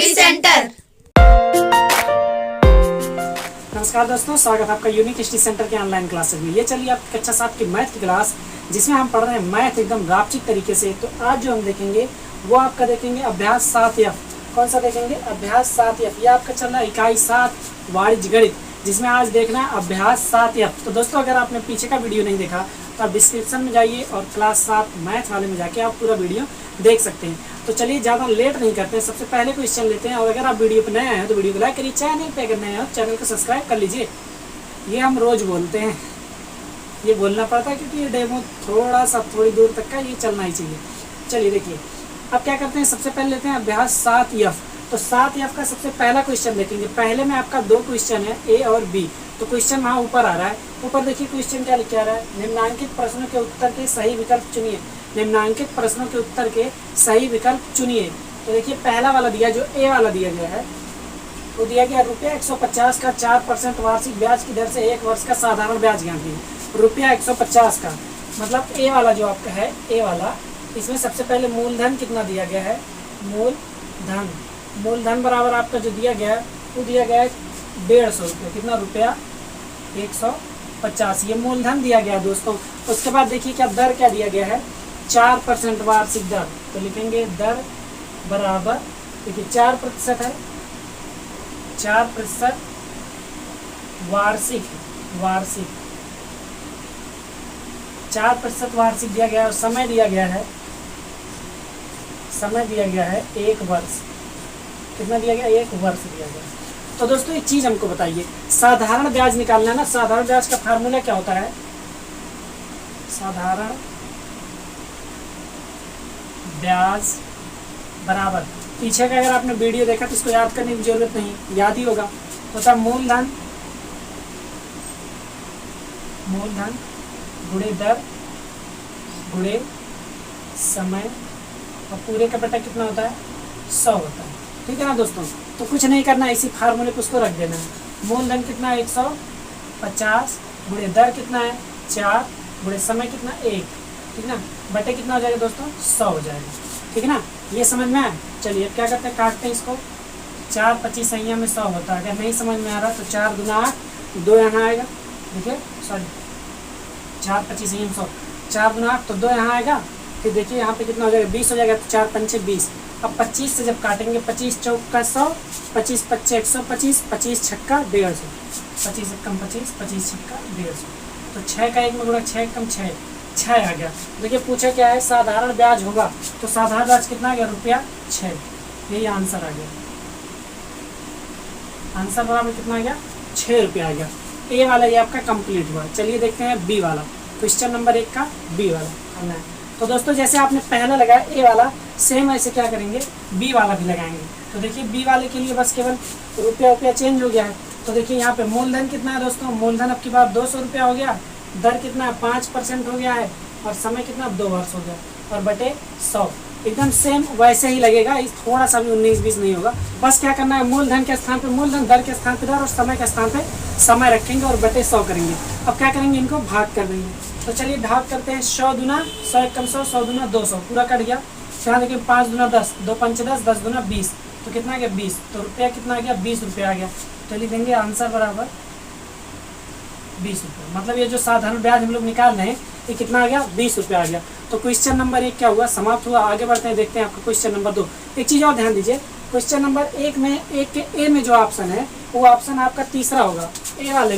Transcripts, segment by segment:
Study centre. नमस्कार दोस्तों, स्वागत है आपका यूनिक स्टडी सेंटर के ऑनलाइन क्लासेस में। ये चलिए आपकी कक्षा 7 की मैथ की क्लास, जिसमें हम पढ़ रहे हैं मैथ एकदम रापचिक तरीके से। तो आज जो हम देखेंगे वो आपका देखेंगे अभ्यास 7F। कौन सा देखेंगे? अभ्यास 7F। ये आपका चल रहा है इकाई 7 वाणिज्य गणित, जिसमें आज देखना है अभ्यास 7F। तो दोस्तों, अगर आपने पीछे का वीडियो नहीं देखा तो आप डिस्क्रिप्शन में जाइए और क्लास 7 मैथ वाले में जाके आप पूरा वीडियो देख सकते हैं। तो चलिए ज़्यादा लेट नहीं करते हैं, सबसे पहले क्वेश्चन लेते हैं। और अगर आप वीडियो पर नए हैं तो वीडियो को लाइक करिए, चैनल पे अगर नए हैं चैनल को सब्सक्राइब कर लीजिए। ये हम रोज़ बोलते हैं, ये बोलना पड़ता है क्योंकि ये डेमो थोड़ी दूर तक का ये चलना ही चाहिए। चलिए देखिए, अब क्या करते हैं, सबसे पहले लेते हैं अभ्यास 7F। तो 7F का सबसे पहला क्वेश्चन देखेंगे। पहले में आपका दो क्वेश्चन है, ए और बी। तो क्वेश्चन वहाँ ऊपर आ रहा है। ऊपर देखिए क्वेश्चन क्या लिखा रहा है, निम्नांकित प्रश्नों के उत्तर के सही विकल्प चुनिए। निम्नांकित प्रश्नों के उत्तर के सही विकल्प चुनिए। तो देखिए पहला वाला दिया, जो ए वाला दिया गया है, वो दिया गया ₹150 का 4% वार्षिक ब्याज की दर से 1 वर्ष का साधारण ब्याज ज्ञात कीजिए। ₹150 का मतलब ए वाला जो आपका है, ए वाला, इसमें सबसे पहले मूलधन कितना दिया गया है, मूलधन बराबर आपका जो दिया गया है वो दिया गया है 150 रुपये। कितना? ₹150। ये मूलधन दिया गया है दोस्तों। उसके बाद देखिए क्या दर क्या दिया गया है, 4% वार्षिक दर। तो लिखेंगे दर बराबर, देखिए 4% है, 4% वार्षिक 4% वार्षिक दिया गया है। और समय दिया गया है, 1 वर्ष। कितना दिया गया? 1 वर्ष दिया गया। तो दोस्तों एक चीज़ हमको बताइए, साधारण ब्याज निकालना है ना। साधारण ब्याज का फार्मूला क्या होता है? साधारण ब्याज बराबर, पीछे का अगर आपने वीडियो देखा तो इसको याद करने की जरूरत नहीं, याद ही होगा। तो था मूलधन गुणे दर गुणे समय, और पूरे का बटा कितना होता है? 100 होता है। ठीक है ना दोस्तों? तो कुछ नहीं करना, इसी फार्मूले को उसको रख देना है। मूलधन कितना है? 150 गुणे दर कितना है? 4 गुणे समय कितना? 1। ठीक ना? बटे कितना हो जाएगा दोस्तों? 100 हो जाएगा। ठीक है ना? ये समझ में आया? चलिए अब क्या करते हैं, काटते हैं इसको। 4 25 सैया में 100 होता है। अगर नहीं समझ में आ रहा तो 4 दूना 8, 2 यहाँ आएगा। देखिए सॉरी, 4 25 सैया में 100, 4 दूना 8 तो 2 यहाँ आएगा। फिर देखिए यहाँ पे कितना हो जाएगा, 20 हो जाएगा। तो 4 पंचे 20। अब 25 से जब काटेंगे, 25 चौका 100, 25 पच्चे 125, 25 छक्का 150, 25 कम 25, 25 छक्का 150। तो 6 का 1 में गुणा 6 कम 6 आ गया। देखिए पूछा क्या है, साधारण ब्याज होगा। तो साधारण ब्याज कितना आ गया? ₹6। यही आंसर आ गया। आंसर बराबर कितना आ गया? ₹6 आ गया। ए वाला ये आपका कंप्लीट हुआ। चलिए देखते हैं बी वाला, क्वेश्चन नंबर 1 का बी वाला करना है। तो दोस्तों जैसे आपने पहला लगाया ए वाला, सेम ऐसे क्या करेंगे, बी वाला भी लगाएंगे। तो देखिए बी वाले के लिए बस केवल रुपया चेंज हो गया है। तो देखिए यहाँ पे मूलधन कितना है दोस्तों, मूलधन अब की बार 200 रुपया हो गया। दर कितना है? 5% हो गया है। और समय कितना? 2 वर्ष हो गया। और बटे 100 एकदम सेम वैसे ही लगेगा, इस थोड़ा सा भी 19-20 नहीं होगा। बस क्या करना है, मूलधन के स्थान पे मूलधन, दर के स्थान पे दर, और समय के स्थान पे समय रखेंगे और बटे 100 करेंगे। अब क्या करेंगे, इनको भाग कर देंगे। तो चलिए भाग करते हैं। 100 दूना 100, 1 कम 100, 100 दूना 200, पूरा कट गया। यहाँ देखिए 5 दूना 10, 2 पंचे 10, 10 दूना 20। तो कितना आ गया? 20। तो रुपया कितना आ गया? 20 रुपया आ गया। तो लिख देंगे आंसर बराबर 20 रुपये। मतलब ये जो साधारण ब्याज हम लोग निकाल रहे हैं, ये कितना आ गया? 20 रुपया आ गया। तो क्वेश्चन नंबर 1 क्या हुआ? समाप्त हुआ। आगे बढ़ते हैं, देखते हैं आपका क्वेश्चन नंबर 2। एक चीज़ और ध्यान दीजिए, क्वेश्चन नंबर 1 में, 1 के ए में जो ऑप्शन है वो ऑप्शन आपका तीसरा होगा। ए वाले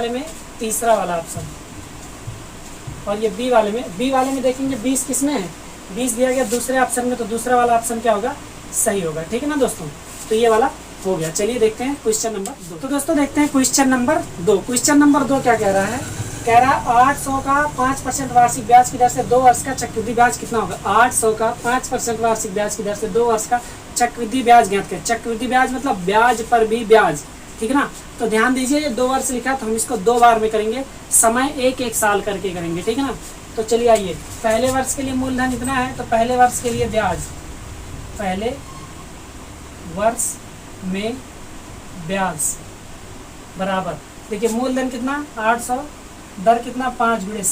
में तीसरा वाला ऑप्शन। और ये बी वाले में देखेंगे 20 किस में है? 20 दिया गया दूसरे ऑप्शन में। तो दूसरा वाला ऑप्शन क्या होगा? सही होगा। ठीक है ना दोस्तों? तो ये वाला हो गया। चलिए देखते हैं क्वेश्चन नंबर 2। तो दोस्तों देखते हैं क्वेश्चन नंबर 2। क्वेश्चन नंबर 2 क्या कह रहा है? कह रहा है 800 का 5% वार्षिक ब्याज की दर से 2 वर्ष का चक्रवृद्धि ब्याज कितना होगा? 800 का 5% वार्षिक ब्याज की दर से 2 वर्ष का चक्रवृद्धि ब्याज ज्ञात करें। चक्रवृद्धि ब्याज मतलब ब्याज पर भी ब्याज। ठीक है ना? तो ध्यान दीजिए, ये 2 वर्ष लिखा तो हम इसको 2 बार में करेंगे, समय 1-1 साल करके करेंगे। ठीक है ना? तो चलिए आइए, पहले वर्ष के लिए मूलधन इतना है, तो पहले वर्ष के लिए ब्याज, पहले वर्ष में ब्याज बराबर, देखिए मूलधन कितना? 800, दर कितना? 5 गुणे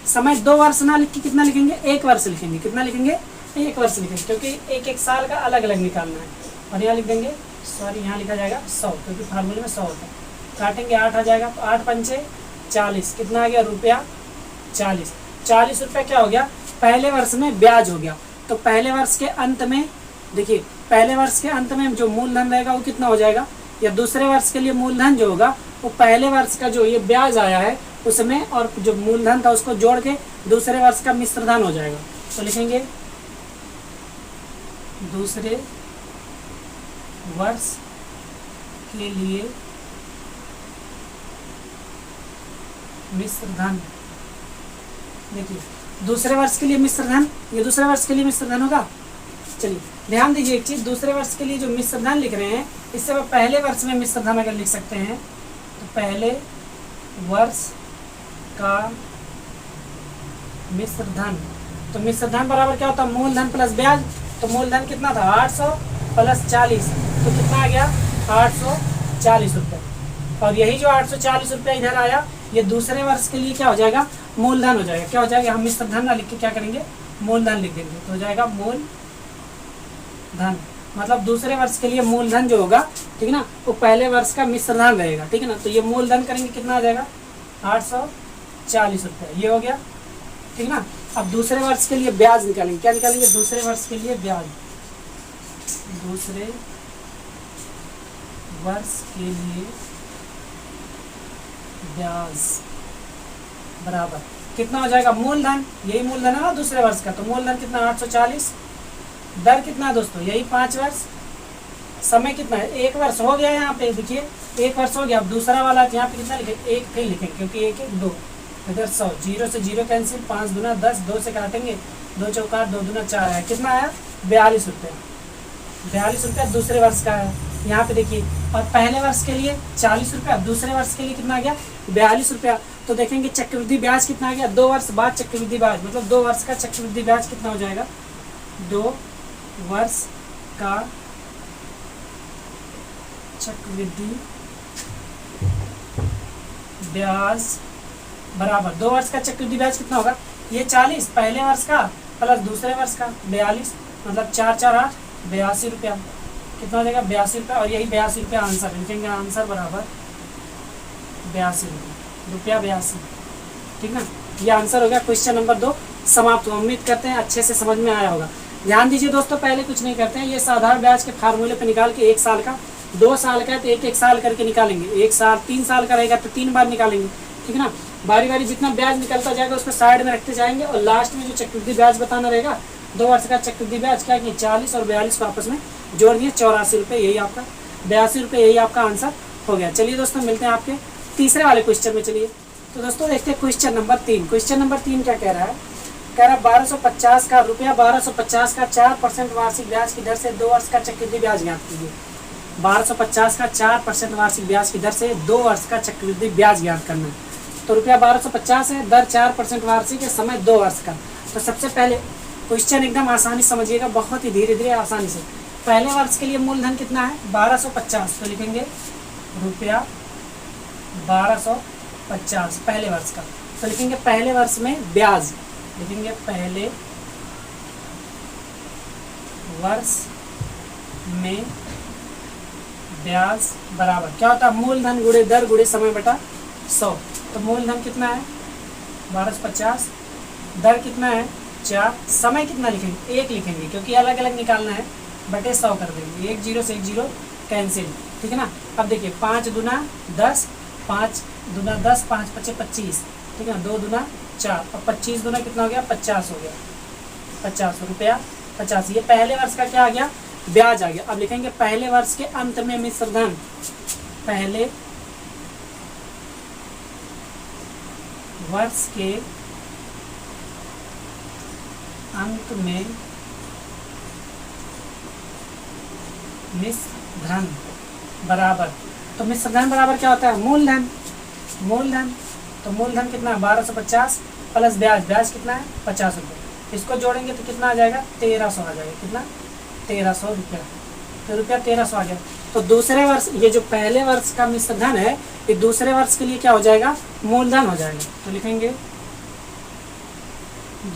समय 2 वर्ष ना लिख के कितना लिखेंगे? 1 वर्ष लिखेंगे। कितना लिखेंगे? एक वर्ष लिखेंगे क्योंकि एक एक साल का अलग अलग निकालना है। और यहाँ लिख देंगे, सॉरी यहाँ लिखा जाएगा 100 क्योंकि फार्मूले में 100 होता है। काटेंगे 8 आ जाएगा, 8 पंचे 40, कितना आ गया रुपया 40। 40 रुपया क्या हो गया, पहले वर्ष में ब्याज हो गया। तो पहले वर्ष के अंत में देखिए, पहले वर्ष के अंत में जो मूलधन रहेगा वो कितना हो जाएगा, या दूसरे वर्ष के लिए मूलधन जो होगा वो पहले वर्ष का जो ये ब्याज आया है उसमें और जो मूलधन था उसको जोड़ के दूसरे वर्ष का मिश्रधन हो जाएगा। तो लिखेंगे दूसरे वर्ष के लिए मिश्रधन। देखिए दूसरे वर्ष के लिए मिश्रधन, ये दूसरे वर्ष के लिए मिश्रधन होगा। चलिए ध्यान दीजिए एक चीज, दूसरे वर्ष के लिए जो मिश्रधन लिख रहे हैं इससे वो पहले वर्ष में मिश्रधन अगर लिख सकते हैं तो पहले वर्ष का मिश्रधन। तो मिश्रधन बराबर क्या होता है, मूलधन प्लस ब्याज। तो मूलधन कितना था 800 प्लस 40, तो कितना आ गया 840 रुपये। और यही जो 840 रुपये इधर आया ये दूसरे वर्ष के लिए क्या हो जाएगा, मूलधन हो जाएगा। क्या हो जाएगा, हम मिश्रधन ना लिख के क्या करेंगे, मूलधन लिख देंगे। तो हो जाएगा मूलधन, मतलब दूसरे वर्ष के लिए मूलधन जो होगा, ठीक है ना, वो पहले वर्ष का मिश्रधन रहेगा, ठीक है ना। तो ये मूलधन करेंगे कितना आ जाएगा 840 रुपये, ये हो गया, ठीक ना। अब दूसरे वर्ष के लिए ब्याज निकालेंगे, क्या निकालेंगे, दूसरे वर्ष के लिए ब्याज। दूसरे वर्ष के लिए ब्याज बराबर कितना हो जाएगा, मूलधन, यही मूलधन है ना दूसरे वर्ष का। तो मूलधन कितना 840, दर कितना है दोस्तों, यही 5 वर्ष, समय कितना है 1 वर्ष हो गया। यहाँ पे देखिए 1 वर्ष हो गया। अब दूसरा वाला यहाँ पे कितना लिखेंगे, 1 फिर लिखेंगे क्योंकि 1 1 2, इधर 100, 0 से 0 कैंसिल, 5 दूना 10, 2 से काटेंगे, 2 चौका 2 दूना 4 है, कितना आया 42 रुपये। 42 रुपया दूसरे वर्ष का है यहाँ पे देखिए। और पहले वर्ष के लिए 40 रुपया, दूसरे वर्ष के लिए कितना आ गया 42 रुपया। तो देखेंगे चक्रवृद्धि ब्याज कितना आ गया, 2 वर्ष बाद चक्रवृद्धि ब्याज, मतलब 2 वर्ष का चक्रवृद्धि ब्याज कितना हो जाएगा, 2 वर्ष का चक्रवृद्धि ब्याज बराबर 2 वर्ष का चक्रवृद्धि ब्याज कितना होगा, ये 40 पहले वर्ष का प्लस दूसरे वर्ष का 42, मतलब 4 4 8 82 रुपया, कितना हो जाएगा 82 रुपया। और यही 82 रुपया आंसर लिखेंगे, आंसर बराबर 82 रुपया 82, ठीक ना। ये आंसर हो गया क्वेश्चन नंबर 2 समाप्त। उम्मीद करते हैं अच्छे से समझ में आया होगा। ध्यान दीजिए दोस्तों, पहले कुछ नहीं करते हैं, ये साधारण ब्याज के फार्मूले पे निकाल के 1 साल का, 2 साल का है तो 1 साल करके निकालेंगे, 1 साल 3 साल का रहेगा तो 3 बार निकालेंगे, ठीक है ना। बारी बारी जितना ब्याज निकलता जाएगा उसको साइड में रखते जाएंगे और लास्ट में जो चक्रवृद्धि ब्याज बताना रहेगा, 2 वर्ष का चक्रवृद्धि ब्याज क्या कि 40 और 42 को आपस में जोड़ दिए 84 रुपये, यही आपका 82 रुपये, यही आपका आंसर हो गया। चलिए दोस्तों मिलते हैं आपके तीसरे वाले क्वेश्चन में। चलिए तो दोस्तों देखते हैं क्वेश्चन नंबर 3। क्वेश्चन नंबर 3 क्या कह रहा है, कह रहा 1250 का रुपया 1250 का 4% वार्षिक ब्याज की दर से 2 वर्ष का चक्रवृद्धि ब्याज ज्ञात कीजिए। 1250 का 4% वार्षिक ब्याज की दर से 2 वर्ष का चक्रवृद्धि ब्याज ज्ञात करना है। तो रुपया 1250 है, दर 4% वार्षिक है, समय 2 वर्ष का। तो सबसे पहले क्वेश्चन एकदम आसानी समझिएगा, बहुत ही धीरे धीरे आसानी से। पहले वर्ष के लिए मूलधन कितना है 1250, तो लिखेंगे रुपया 1250 पहले वर्ष का। तो लिखेंगे पहले वर्ष में ब्याज, लिखेंगे पहले वर्ष में ब्याज बराबर क्या होता है, मूलधन गुणे दर गुणे समय बटा 100। तो मूलधन कितना है 1250, दर कितना है 4, समय कितना लिखेंगे 1 लिखेंगे क्योंकि अलग अलग निकालना है, बटे 100 कर देंगे, 1 0 से 1 0 कैंसिल, ठीक है ना। अब देखिए 5 दूना 10, 5 दूना 10, 5 पचे 25, ठीक है ना, 2 दूना 4 और 25 दूना कितना हो गया 50 हो गया, 50 रुपया 50। ये पहले वर्ष का क्या आ गया, ब्याज आ गया। अब लिखेंगे पहले वर्ष के अंत में मिश्रधन, पहले वर्ष के अंत में मिश्रधन बराबर, तो मिश्रधन बराबर क्या होता है मूलधन, मूलधन। तो मूलधन कितना है 1250 प्लस ब्याज, ब्याज कितना है 50 रुपये, इसको जोड़ेंगे तो कितना आ जाएगा 1300 आ जाएगा, कितना 1300 रुपया। तो रुपया 1300 आ गया। तो दूसरे वर्ष, ये जो पहले वर्ष का मिश्रधन है ये दूसरे वर्ष के लिए क्या हो जाएगा मूलधन हो जाएगा। तो लिखेंगे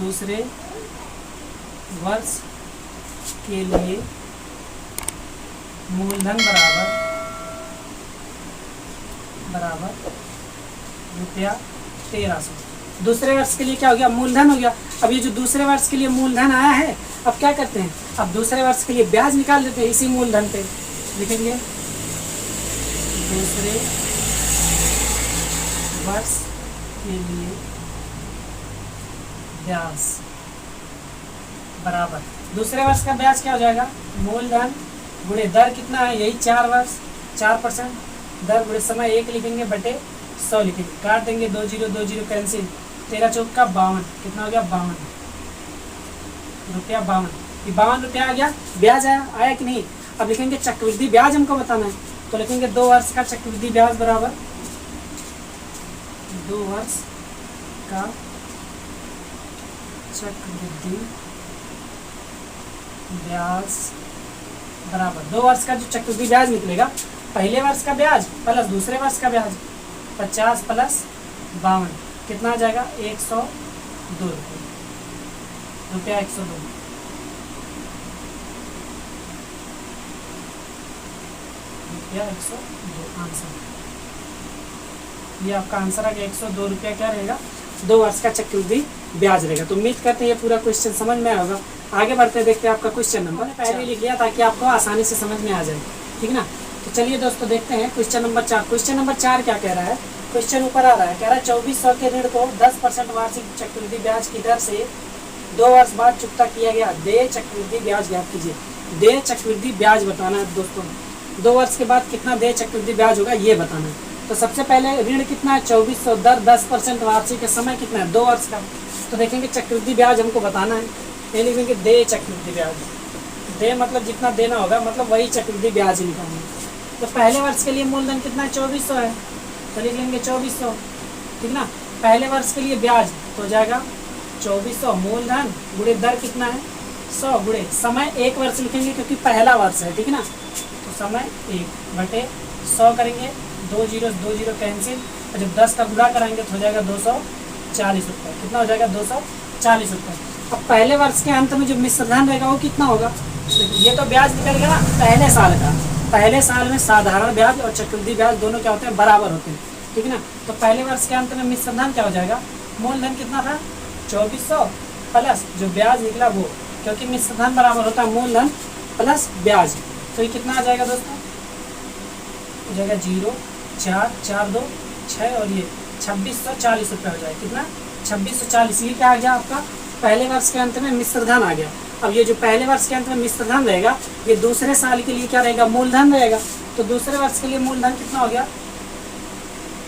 दूसरे वर्ष के लिए मूलधन बराबर रुपया 1300। दूसरे वर्ष के लिए क्या हो गया, मूलधन हो गया। अब ये जो दूसरे वर्ष के लिए मूलधन आया है, अब क्या करते हैं, अब दूसरे वर्ष के लिए ब्याज निकाल देते हैं इसी मूलधन पे। लिखेंगे दूसरे वर्ष के लिए ब्याज बराबर, दूसरे वर्ष का ब्याज क्या हो जाएगा, मूलधन गुणे दर कितना है, यही 4 वर्ष 4%, दर गुणे समय 1 लिखेंगे बटे 100 लिखेंगे, काट देंगे 2 जीरो 2 जीरो कैंसिल, 13 चौक का 52, कितना हो गया 52 रुपया 52, ये 52 रुपया आ गया, ब्याज आया कि नहीं। अब लिखेंगे चक्रवृद्धि ब्याज हमको बताना है, तो लिखेंगे 2 वर्ष का चक्रवृद्धि ब्याज बराबर 2 वर्ष का चक्रवृद्धि ब्याज बराबर 2 वर्ष का जो चक्रवृद्धि ब्याज निकलेगा, पहले वर्ष का ब्याज प्लस दूसरे वर्ष का ब्याज 50 प्लस 52 कितना आ जाएगा 102 रुपया 102 रुपया 102 आंसर। ये आपका आंसर आ गया 102 रुपया क्या रहेगा, 2 वर्ष का चक्रवृद्धि ब्याज रहेगा। तो उम्मीद करते हैं ये पूरा क्वेश्चन समझ में आया होगा। आगे बढ़ते देखते हैं आपका क्वेश्चन नंबर, पहले लिख लिया ताकि आपको आसानी से समझ में आ जाए, ठीक ना। तो चलिए दोस्तों देखते हैं क्वेश्चन नंबर 4। क्वेश्चन नंबर 4 क्या कह रहा है, क्वेश्चन ऊपर आ रहा है, कह रहा है 2400 के ऋण को 10% वार्षिक चक्रवृद्धि ब्याज की दर से 2 वर्ष बाद चुकता किया गया, देय चक्रवृद्धि ब्याज ज्ञात कीजिए। देय चक्रवृद्धि ब्याज बताना है दोस्तों, 2 वर्ष के बाद कितना देय चक्रवृद्धि ब्याज होगा ये बताना है। तो सबसे पहले ऋण कितना है 2400, दर 10% वार्षिक, समय कितना है 2 वर्ष का। तो देखेंगे चक्रवृद्धि ब्याज हमको बताना है, ये लिखेंगे देय चक्रवृद्धि ब्याज, देय मतलब जितना देना होगा, मतलब वही चक्रवृद्धि ब्याज निकालना। तो पहले वर्ष के लिए मूलधन कितना है 2400 है, तो लिख लेंगे 2400, ठीक ना। पहले वर्ष के लिए ब्याज तो हो जाएगा 2400 मूलधन गुणे दर कितना है 100 गुणे समय 1 वर्ष लिखेंगे क्योंकि पहला वर्ष है, ठीक ना। तो समय 1 बटे 100 करेंगे, 2 जीरो कैंसिल, और जब 10 का गुणा कराएंगे तो हो जाएगा 240 रुपये, कितना हो जाएगा 240 रुपये। अब पहले वर्ष के अंत में जो मिश्रधन रहेगा वो कितना होगा, ये तो ब्याज निकल गया ना पहले साल का। पहले साल में साधारण ब्याज और चक्रवृद्धि ब्याज दोनों क्या होते हैं, बराबर होते हैं, ठीक ना। तो पहले वर्ष के अंत में मिश्रधन क्या हो जाएगा, मूलधन कितना था 2400 प्लस जो ब्याज निकला वो, क्योंकि मिश्रधन बराबर होता है मूलधन प्लस ब्याज। तो ये कितना आ जाएगा दोस्तों, हो जाएगा 0 4 4 2 6 और ये 2640 रुपये हो जाएगा, कितना 2640। ये क्या आ गया आपका पहले वर्ष के अंत में मिश्रधन आ गया। अब ये जो पहले वर्ष के अंत में मिश्रधन रहेगा, ये दूसरे साल के लिए क्या रहेगा, मूलधन रहेगा। तो दूसरे वर्ष के लिए मूलधन कितना हो गया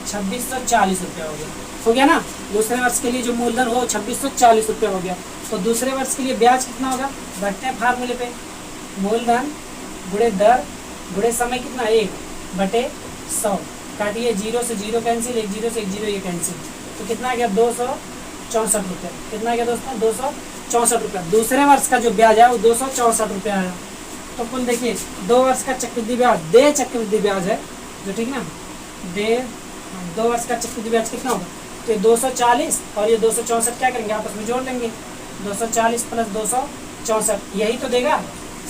2640 रुपया हो गया ना। दूसरे वर्ष के लिए जो मूलधन हो 2640 रुपया हो गया। तो दूसरे वर्ष के लिए ब्याज कितना होगा, बैठते हैं फार्मूले पे, मूलधन गुणे दर गुणे समय कितना 1 बटे 100, काटिए 0 से 0 कैंसिल, 1 0 से 1 0 ये कैंसिल, तो कितना आ गया 264 रुपये। कितना आ गया दोस्तों 264 रुपये। दूसरे वर्ष का जो ब्याज है वो 264 रुपया आया। तो कुल देखिए 2 वर्ष का चक्रवृद्धि ब्याज, देय चक्रवृद्धि ब्याज है जो, ठीक ना, देय 2 वर्ष का चक्रवृद्धि ब्याज कितना होगा, तो 240 और ये 264 क्या करेंगे आपस में जोड़ लेंगे, 240 प्लस 264 यही तो देगा।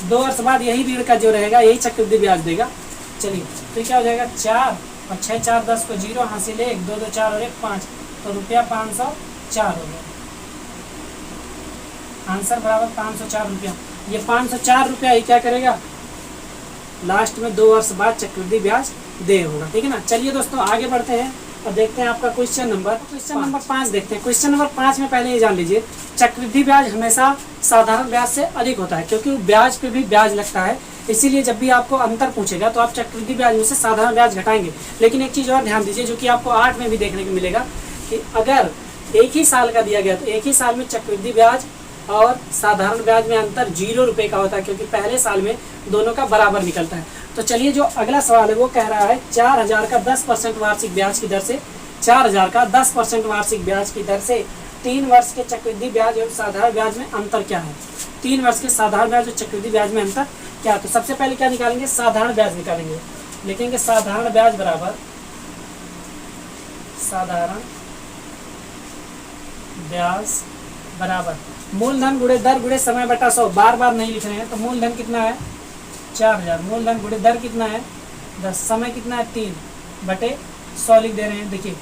2 वर्ष बाद यही ऋण का जो रहेगा यही चक्रवृद्धि ब्याज देगा। चलिए तो क्या हो जाएगा 4 और 6 4 10 को 0 हासिल 1 2 2 4 और 1 5, तो रुपया 504 हो गया। आंसर बराबर 504 रुपया। ये 504 रुपया ही क्या करेगा, लास्ट में 2 वर्ष बाद चक्रवृद्धि ब्याज दे होगा, ठीक है ना। चलिए दोस्तों आगे बढ़ते हैं और देखते हैं आपका क्वेश्चन नंबर 5 देखते हैं। क्वेश्चन नंबर 5 में पहले ये जान लीजिए, चक्रवृद्धि ब्याज हमेशा साधारण ब्याज से अधिक होता है, क्योंकि ब्याज पे भी ब्याज लगता है। इसीलिए जब भी आपको अंतर पूछेगा तो आप चक्रवृद्धि ब्याज में से साधारण ब्याज घटाएंगे। लेकिन एक चीज़ और ध्यान दीजिए, जो कि आपको 8 में भी देखने को मिलेगा, कि अगर एक ही साल का दिया गया तो एक ही साल में चक्रवृद्धि ब्याज और साधारण ब्याज में अंतर 0 रुपये का होता है, क्योंकि पहले साल में दोनों का बराबर निकलता है। तो चलिए जो अगला सवाल है वो कह रहा है 4000 का 10% वार्षिक ब्याज की दर से 4000 का 10% वार्षिक ब्याज की दर से 3 वर्ष के चक्रवृद्धि ब्याज और साधारण ब्याज में अंतर क्या है। 3 वर्ष के साधारण ब्याज और चक्रवृद्धि ब्याज में अंतर क्या। तो सबसे पहले क्या निकालेंगे, साधारण ब्याज निकालेंगे। लिखेंगे साधारण ब्याज बराबर साधारण ब्याज बराबर मूलधन गुणे दर गुणे समय बटा 100, बार बार नहीं लिख रहे हैं। तो मूलधन कितना है 4000, मूलधन गुणे दर कितना है 10, समय कितना है 3 बटे 100 लिख दे रहे हैं। देखिए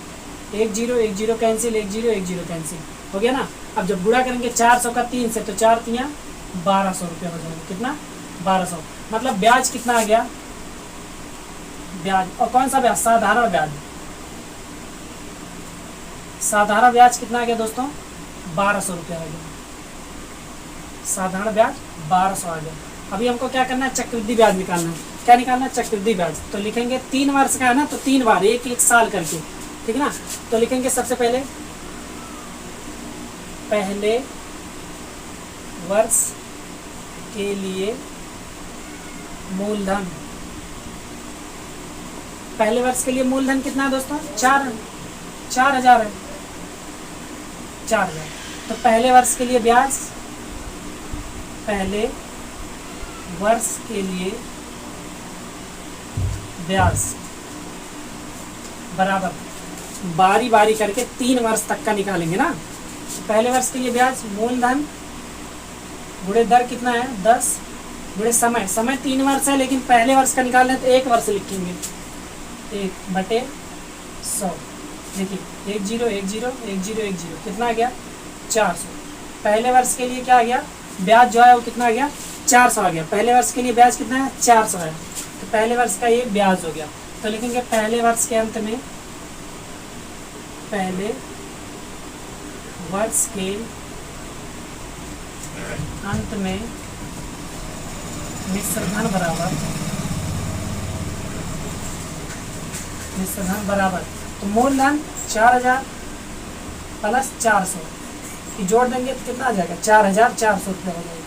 1 0 1 0 कैंसिल, 1 0 1 0 कैंसिल हो गया ना। अब जब गुणा करेंगे 400 का 3 से तो 4 तियां 1200 रुपया हो जाएगा। कितना 1200, मतलब ब्याज कितना आ गया ब्याज। और कौन सा ब्याज साधारण ब्याज, साधारण ब्याज कितना आ गया दोस्तों 1200 रुपया आ गया, साधारण ब्याज 1200 आ गया। अभी हमको क्या करना है चक्रवृद्धि ब्याज निकालना है। क्या निकालना है चक्रवृद्धि ब्याज। तो लिखेंगे 3 वर्ष का है ना, तो 3 बार एक एक साल करके, ठीक है ना। तो लिखेंगे सबसे पहले पहले वर्ष के लिए मूलधन, पहले वर्ष के लिए मूलधन कितना है दोस्तों 4000 है, 4000। तो पहले वर्ष के लिए ब्याज, पहले वर्ष के लिए ब्याज बराबर बारी बारी करके 3 वर्ष तक का निकालेंगे ना। तो पहले वर्ष के लिए ब्याज मूलधन गुणे दर कितना है 10 गुणे समय, समय 3 वर्ष है लेकिन पहले वर्ष का निकालना है तो 1 वर्ष लिखेंगे 1 बटे 100। देखिए 1 0 1 0 1 0 1 0 कितना आ गया 400। पहले वर्ष के लिए क्या आ गया ब्याज जो है वो कितना आ गया 400 आ गया। पहले वर्ष के लिए ब्याज कितना है 400 है, तो पहले वर्ष का ये ब्याज हो गया। तो लिखेंगे पहले वर्ष के अंत में, पहले वर्ष के अंत में मिश्रधन बराबर, मिश्रधन बराबर, तो मूलधन 4000 प्लस 400 कि जोड़ देंगे तो कितना आ जाएगा 4400 रुपये हो जाएगा,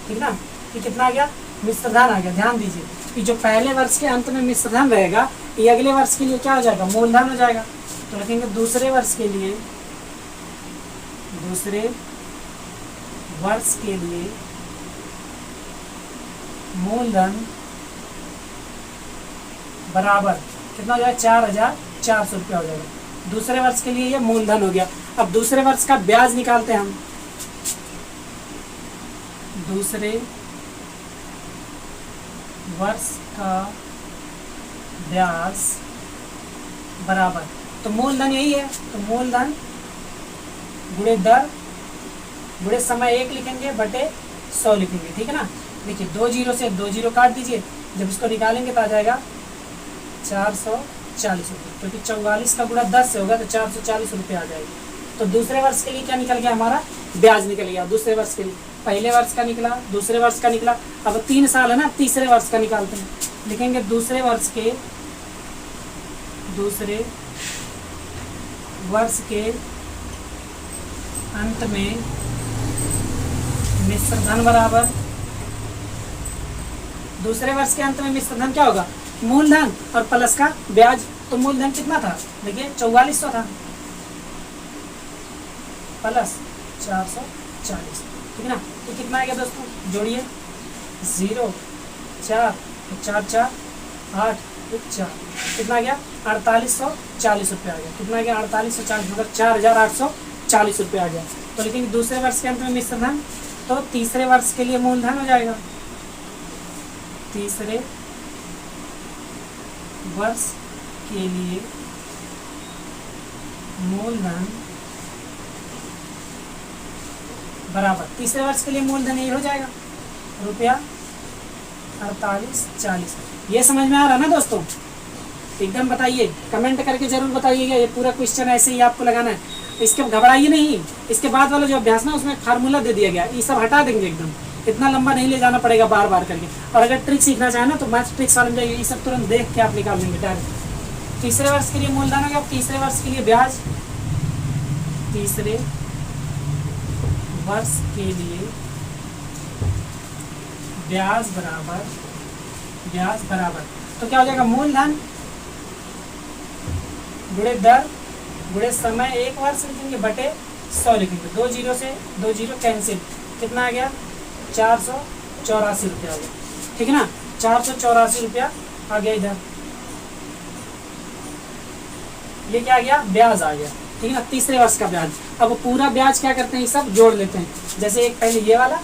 ठीक ना। ये कितना आ गया मिश्रधन आ गया। ध्यान दीजिए कि जो पहले वर्ष के अंत में मिश्रधन रहेगा ये अगले वर्ष के लिए क्या हो जाएगा मूलधन हो जाएगा। तो लिखेंगे दूसरे वर्ष के लिए, दूसरे वर्ष के लिए मूलधन बराबर कितना हो जाएगा 4400 रुपया हो जाएगा। दूसरे वर्ष के लिए ये मूलधन हो गया। अब दूसरे वर्ष का ब्याज निकालते हैं हम। दूसरे वर्ष का ब्याज बराबर, तो मूलधन यही है, तो मूलधन गुणे दर गुणे समय 1 लिखेंगे बटे 100 लिखेंगे, ठीक है ना। देखिए 2 0 से 2 0 काट दीजिए, जब इसको निकालेंगे तो आ जाएगा 440 रुपये, क्योंकि 44 का गुणा 10 से होगा तो 440 रुपये आ जाएगी। तो दूसरे वर्ष के लिए क्या निकल गया हमारा ब्याज निकल गया। दूसरे वर्ष के लिए पहले वर्ष का निकला, दूसरे वर्ष का निकला, अब 3 साल है ना, तीसरे वर्ष का निकालते हैं। लिखेंगे दूसरे वर्ष के, दूसरे वर्ष के अंत में मिश्रधन बराबर, दूसरे वर्ष के अंत में मिश्रधन क्या होगा मूलधन और प्लस का ब्याज। तो मूलधन कितना था देखिए 4400 था प्लस 440, ठीक है ना। तो कितना आ गया दोस्तों जोड़िए 0 4 4 4 8 4 कितना आ गया 4840 रुपये आ गया। कितना आ गया 4840 मतलब 4840 रुपये आ गया। तो लेकिन दूसरे वर्ष के अंत में मिश्रधन, तो तीसरे वर्ष के लिए मूलधन हो जाएगा। तीसरे वर्ष के लिए मूलधन बराबर, तीसरे वर्ष के लिए मूलधन यही हो जाएगा रुपया 4840। ये समझ में आ रहा ना दोस्तों, एकदम बताइए, कमेंट करके जरूर बताइएगा। ये पूरा क्वेश्चन ऐसे ही आपको लगाना है, इसके घबराइए नहीं। इसके बाद वाला जो अभ्यास ना उसमें फार्मूला दे दिया गया, ये सब हटा देंगे एकदम, इतना लंबा नहीं ले जाना पड़ेगा बार बार करके। और अगर ट्रिक सीखना चाहे ना तो मैथ ट्रिक्स वाले में जाइए, ये सब तुरंत देख के आप निकाल लेंगे डायरेक्ट। तीसरे वर्ष के लिए मूलधन हो गया, तीसरे वर्ष के लिए ब्याज, तीसरे वर्ष के लिए ब्याज बराबर, ब्याज बराबर तो क्या हो जाएगा मूलधन गुणे दर गुणे समय 1 वर्ष लिखेंगे बटे 100 लिखेंगे। 2 0 से 2 0 कैंसिल, कितना आ गया 484 रुपया आ गया, ठीक है ना। 484 रुपया आ गया इधर, ये क्या आ गया ब्याज आ गया, ठीक है ना, तीसरे वर्ष का ब्याज। अब पूरा ब्याज क्या करते हैं, ये सब जोड़ लेते हैं। जैसे एक पहले ये वाला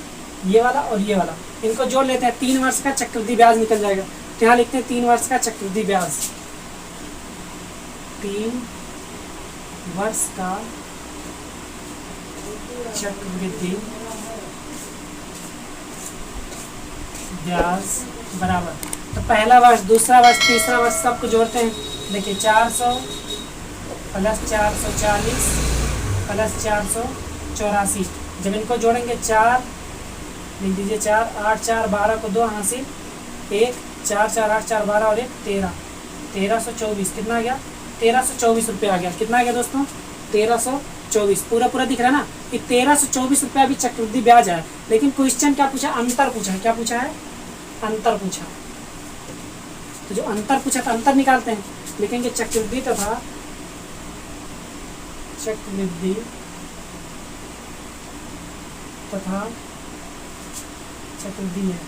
और ये वाला, इनको जोड़ लेते हैं, 3 वर्ष का चक्रवृद्धि ब्याज निकल जाएगा। तो यहाँ लिखते हैं 3 वर्ष का चक्रवृद्धि ब्याज, 3 वर्ष का चक्रवृद्धि ब्याज बराबर, तो पहला वर्ष, दूसरा वर्ष, तीसरा वर्ष सबको जोड़ते हैं। देखिए 400 प्लस 440 प्लस 484, जब इनको जोड़ेंगे 4 लिख दीजिए, 4 8 4 12 को 2 हासिल 1, 4 4 8 4 12 और 1 13, 1324 कितना आ गया, 1324 रुपये आ गया। कितना आ गया दोस्तों, 1324, पूरा पूरा दिख रहा है ना। कि 1324 रुपये अभी चक्रवृद्धि ब्याज है, लेकिन क्वेश्चन क्या पूछा, अंतर पूछा है। क्या पूछा है, अंतर पूछा। तो जो अंतर पूछा था, अंतर निकालते हैं, लिखेंगे चक्रवृद्धि तथा चक्रवृद्धि तथा चक्रवृद्धि है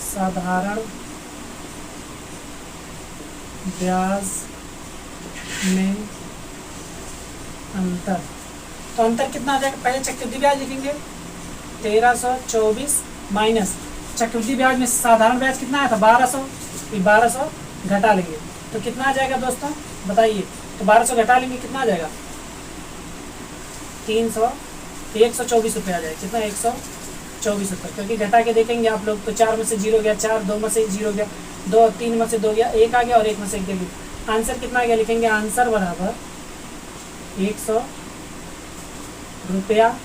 साधारण ब्याज में अंतर। तो अंतर कितना आ जाएगा, पहले चक्रवृद्धि ब्याज लिखेंगे 1324 माइनस चक्रवृद्धि ब्याज में साधारण ब्याज कितना आया था 1200, 1200 घटा लेंगे तो कितना आ जाएगा दोस्तों बताइए। तो 1200 घटा लेंगे कितना आ जाएगा, 124 रुपये आ जाएगा। कितना, 124 रुपये, क्योंकि घटा के देखेंगे आप लोग तो 4 में से 0 गया, 4 2 में से 0 गया, 2 3 में से 2 गया, 1 आ गया और 1 में से 1 गया। आंसर कितना आ गया, लिखेंगे आंसर बराबर 100 रुपया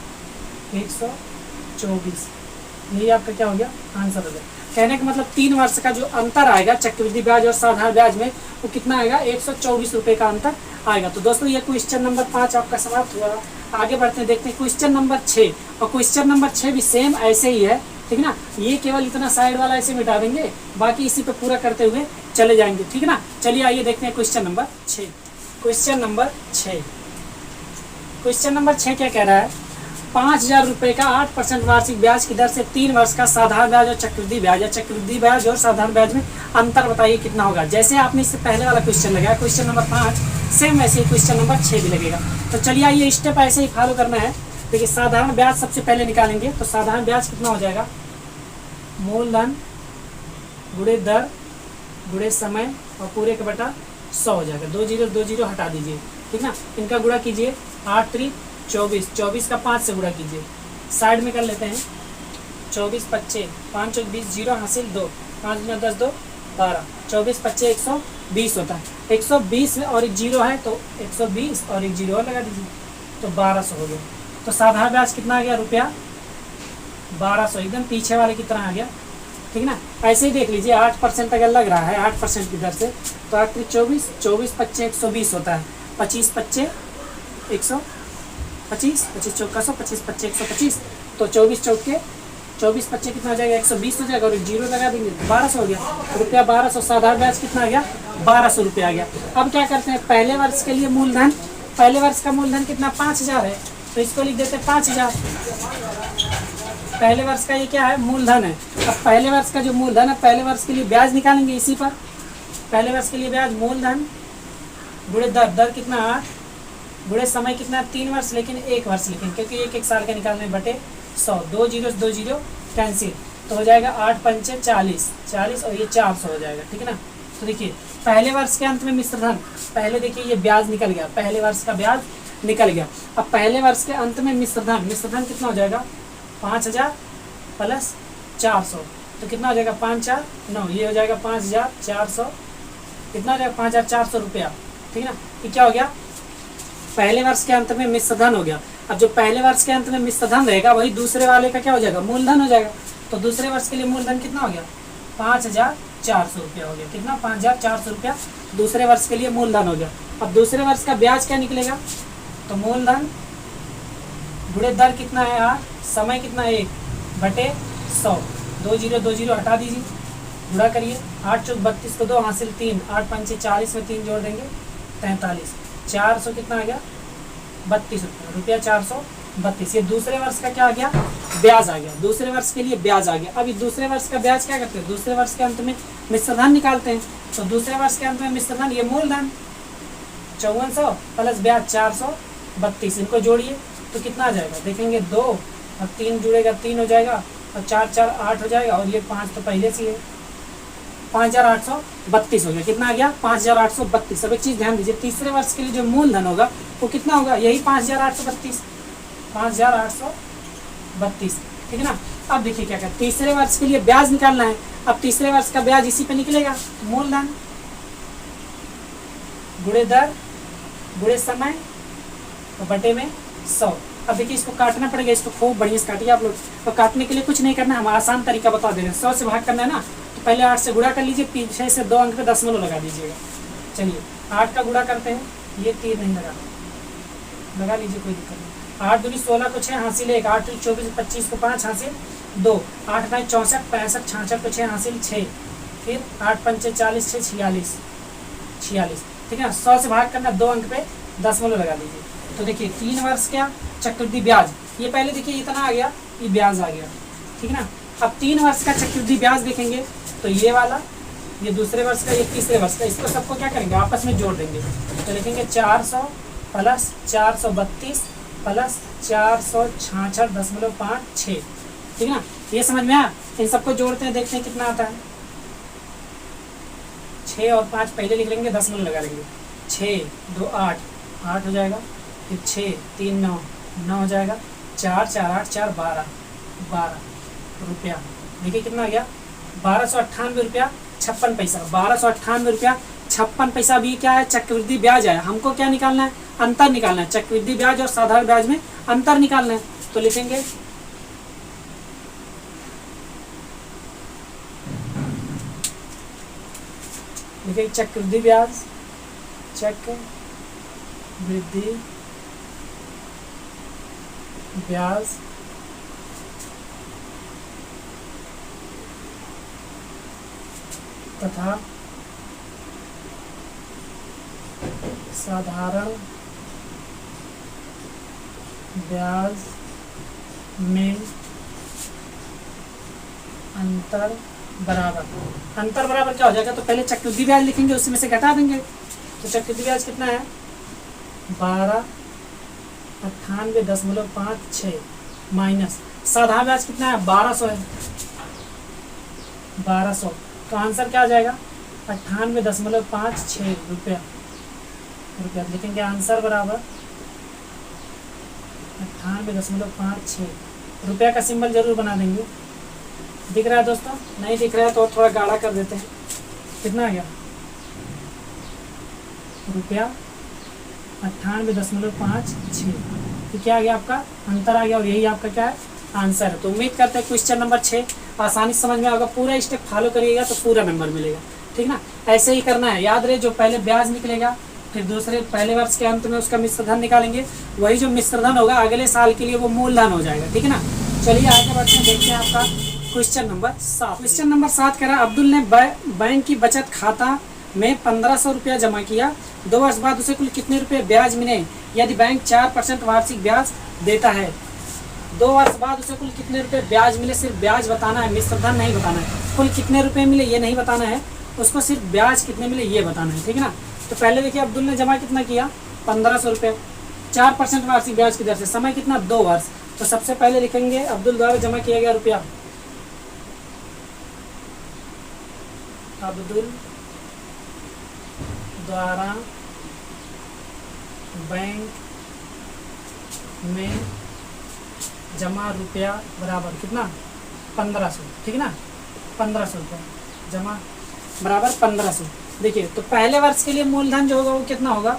124। यही आपका क्या हो गया, आंसर हो गया। कहने का मतलब 3 वर्ष का जो अंतर आएगा चक्रवृद्धि ब्याज और साधारण ब्याज में, वो कितना आएगा, 124 रुपये का अंतर आएगा। तो दोस्तों ये क्वेश्चन नंबर 5 आपका समाप्त हुआ। आगे बढ़ते हैं, देखते हैं क्वेश्चन नंबर 6। और क्वेश्चन नंबर 6 भी सेम ऐसे ही है, ठीक है ना। ये केवल इतना साइड वाला ऐसे मिटा देंगे, बाकी इसी पे पूरा करते हुए चले जाएंगे, ठीक है ना। चलिए आइए देखते हैं question number 6। Question number 6, question number 6 क्या कह रहा है, 5000 रुपये का 8% वार्षिक ब्याज की दर से 3 वर्ष का साधारण ब्याज और चक्रवृद्धि ब्याज, या चक्रवृद्धि ब्याज और साधारण ब्याज में अंतर बताइए कितना होगा। जैसे आपने इससे पहले वाला क्वेश्चन लगाया क्वेश्चन नंबर 5, सेम वैसे ही क्वेश्चन नंबर 6 भी लगेगा। तो चलिए आइए स्टेप ऐसे ही फॉलो करना है। देखिए साधारण ब्याज सबसे पहले निकालेंगे, तो साधारण ब्याज कितना हो जाएगा, मूलधन गुणे दर गुणे समय और पूरे का बटा 100 हो जाएगा। 2 0 हटा दीजिए, ठीक ना। इनका गुणा कीजिए, 8 3 24, 24 का 5 से गुणा कीजिए, साइड में कर लेते हैं। 24 25 5 चौक 20, 0 हासिल 2, 5 गुना 10 2 12, 24 25 120 होता है। 120 में और एक 0 है तो 120 और एक 0 और लगा दीजिए, तो 1200 हो गया। तो साधारण ब्याज कितना आ गया, रुपया 1200, एकदम पीछे वाले की तरह आ गया, ठीक ना। ऐसे ही देख लीजिए 8% अगर लग रहा है 8% की दर से, तो आखिर 24 24 25 120 होता है, 25 25 125, 25 चौका 100, 25 25 125, तो 24 चौके 24 25 कितना हो जाएगा, 120 हो जाएगा और 0 लगा देंगे, 1200 हो गया, रुपया 1200। साधारण ब्याज कितना आ गया, 1200 रुपये आ गया। अब क्या करते हैं, पहले वर्ष के लिए मूलधन, पहले वर्ष का मूलधन कितना 5000 है, तो इसको लिख देते हैं 5000। पहले वर्ष का ये क्या है, मूलधन है। अब पहले वर्ष का जो मूलधन है, पहले वर्ष के लिए ब्याज निकालेंगे इसी पर। पहले वर्ष के लिए ब्याज मूलधन गुणे दर, दर कितना 8 गुणे समय कितना 3 वर्ष, लेकिन 1 वर्ष लिखेंगे क्योंकि 1 साल का निकालने बटे 100, 2 0 कैंसिल, तो हो जाएगा 8 पंचे 40 40 और ये 400 हो जाएगा, ठीक है ना। तो देखिए पहले वर्ष के अंत में मिश्रधन, पहले देखिए ये ब्याज निकल गया, पहले वर्ष का ब्याज निकल गया। अब पहले वर्ष के अंत में मिश्रधन, मिश्रधन कितना हो जाएगा, 5000 प्लस 400, तो कितना हो जाएगा 5 4 9, ये हो जाएगा 5400, कितना हो जाएगा 5400 रुपया, ठीक है ना। ये क्या हो गया, पहले वर्ष के अंत में मिश्रधन हो गया। अब जो पहले वर्ष के अंत में मिश्रधन रहेगा वही दूसरे वाले का क्या हो जाएगा, मूलधन हो जाएगा। तो दूसरे वर्ष के लिए मूलधन कितना हो गया, 5400 रुपया हो गया, कितना 5400 रुपया दूसरे वर्ष के लिए मूलधन हो गया। अब दूसरे वर्ष का ब्याज क्या निकलेगा, तो मूलधन गुणे दर कितना है 8, समय कितना है 1 बटे 100, 2 0 हटा दीजिए, गुणा करिए, 8 चौक 32 को 2 हासिल 3, 8 पंचे 40 में 3 जोड़ देंगे 43, 400 कितना आ गया 32 रुपये, रुपया 432। ये दूसरे वर्ष का क्या आ गया, ब्याज आ गया, दूसरे वर्ष के लिए ब्याज आ गया। अब ये दूसरे वर्ष का ब्याज क्या करते हैं, दूसरे वर्ष के अंत में मिश्रधन निकालते हैं। तो दूसरे वर्ष के अंत में मिश्रधन, ये मूलधन 5400 प्लस ब्याज 432, इनको जोड़िए तो कितना आ जाएगा, देखेंगे 2 और 3 जुड़ेगा 3 हो जाएगा, और 4 4 8 हो जाएगा, और ये 5 तो पहले से है, 5832 हो गया। कितना आ गया, 5832। अब एक चीज़ ध्यान दीजिए, तीसरे वर्ष के लिए जो मूलधन होगा वो कितना होगा, यही 5832, 5832, ठीक है ना। अब देखिए क्या कहते, तीसरे वर्ष के लिए ब्याज निकालना है। अब तीसरे वर्ष का ब्याज इसी पे निकलेगा, मूलधन गुणे दर गुणे समय तो बटे में 100। अब देखिए इसको काटना पड़ेगा, इसको खूब बढ़िया से काटिए आप लोग। तो काटने के लिए कुछ नहीं करना, हम आसान तरीका बता दे रहे हैं। 100 से भाग करना है ना, तो पहले 8 से गुणा कर लीजिए, पीछे से 2 अंक पे दशमलव लगा दीजिएगा। चलिए 8 का गुणा करते हैं, ये तीर नहीं लगा लीजिए, कोई दिक्कत नहीं। 8 दूनी 16 को 6 हासिल 1, 8 दूनी 24 25 को 5 हासिल 2, 8 9 64 65 66 को 6 हासिल 6, फिर 8 पंचे 40 6 46, ठीक है ना। 100 से भाग करना, 2 अंक पे दशमलव लगा दीजिए। तो देखिए 3 वर्ष क्या चक्रवृद्धि ब्याज, ये पहले देखिए इतना आ गया, ये ब्याज आ गया, ठीक है ना। अब 3 वर्ष का चक्रवृद्धि ब्याज देखेंगे तो ये वाला, ये दूसरे वर्ष का, ये तीसरे वर्ष का, इसको सबको क्या करेंगे, आपस में जोड़ देंगे। तो लिखेंगे 400 प्लस 432 प्लस 466.56, ठीक है ना। ये समझ में आया। इन सबको जोड़ते हैं, देखते हैं कितना आता है। 6 और 5 पहले लिख लेंगे, दशमलव लगा लेंगे। 6 2 8 8 हो जाएगा, फिर 6 3 9 9 हो जाएगा, 4 4 8 4 12 रुपया। देखिए कितना आ गया, 1298 रुपया 56 पैसा। 1298 रुपया 56 पैसा। अभी क्या है, चक्रवृद्धि ब्याज है। हमको क्या निकालना है, अंतर निकालना है। चक्रवृद्धि ब्याज और साधारण ब्याज में अंतर निकालना है। तो लिखेंगे चक्रवृद्धि ब्याज, चक्रवृद्धि ब्याज तथा साधारण ब्याज में अंतर बराबर। अंतर बराबर क्या हो जाएगा, तो पहले चक्रवृद्धि ब्याज लिखेंगे, उसी में से घटा देंगे। तो चक्रवृद्धि ब्याज कितना है, 1298.56 माइनस साधारण ब्याज कितना है, 1200 है, 1200। तो आंसर क्या आ जाएगा, 98.56 रुपया लिखेंगे। आंसर बराबर 98.56 रुपया का सिंबल जरूर बना देंगे। दिख रहा है दोस्तों, नहीं दिख रहा है तो थोड़ा गाढ़ा कर देते हैं। कितना आ गया, रुपया 98.56, तो क्या आ गया आपका, अंतर आ गया, और यही आपका क्या है, आंसर है। तो उम्मीद करते हैं क्वेश्चन नंबर 6 आसानी से समझ में आएगा। पूरा स्टेप फॉलो करिएगा तो पूरा नंबर मिलेगा, ठीक ना। ऐसे ही करना है, याद रहे, जो पहले ब्याज निकलेगा, फिर दूसरे पहले वर्ष के अंत में उसका मिश्र धन निकालेंगे। वही जो मिश्र धन होगा अगले साल के लिए वो मूलधन हो जाएगा, ठीक है ना। चलिए आगे बढ़ते हैं, देखते हैं आपका क्वेश्चन नंबर 7। क्वेश्चन नंबर 7 कह रहा है, अब्दुल ने बैंक की बचत खाता में 1500 रुपया जमा किया। 2 वर्ष बाद उसे कुल कितने रुपए ब्याज मिले यदि बैंक 4% वार्षिक ब्याज देता है। 2 वर्ष बाद उसे कुल कितने रुपए ब्याज मिले, सिर्फ ब्याज बताना है, मिश्र धन नहीं बताना है। कुल कितने रुपए मिले ये नहीं बताना है, उसको सिर्फ ब्याज कितने मिले ये बताना है, ठीक है ना। तो पहले देखिए अब्दुल ने जमा कितना किया, 1500 रुपये, 4% वार्षिक ब्याज की दर से। समय कितना, 2 वर्ष। तो सबसे पहले लिखेंगे अब्दुल द्वारा जमा किया गया रुपया, अब्दुल द्वारा बैंक में जमा रुपया बराबर कितना, 1500, ठीक है ना। 1500 रुपया जमा बराबर 1500। देखिए तो पहले वर्ष के लिए मूलधन जो होगा वो कितना होगा,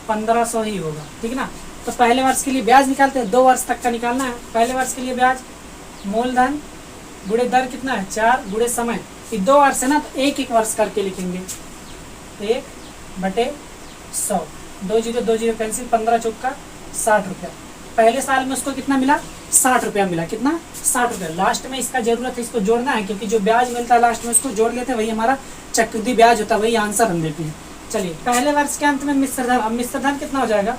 1500 ही होगा, ठीक है ना। तो पहले वर्ष के लिए ब्याज निकालते हैं, 2 वर्ष तक का निकालना है। पहले वर्ष के लिए ब्याज मूलधन गुणे दर कितना है, 4 गुणे समय। ये 2 वर्ष है ना, तो 1 वर्ष करके लिखेंगे, 1/100। 2 जीरो 2 जीरो कैंसिल, 15 चौका 60 रुपया। पहले साल में उसको कितना मिला, 60 रुपया मिला। कितना, 60 रुपया। लास्ट में इसका जरूरत है, इसको जोड़ना है, क्योंकि जो ब्याज मिलता है लास्ट में उसको जोड़ लेते हैं, वही हमारा चक्रवृद्धि ब्याज होता है, वही आंसर हम देते हैं। चलिए पहले वर्ष के अंत में मिश्र धन, अब मिश्र धन कितना हो जाएगा,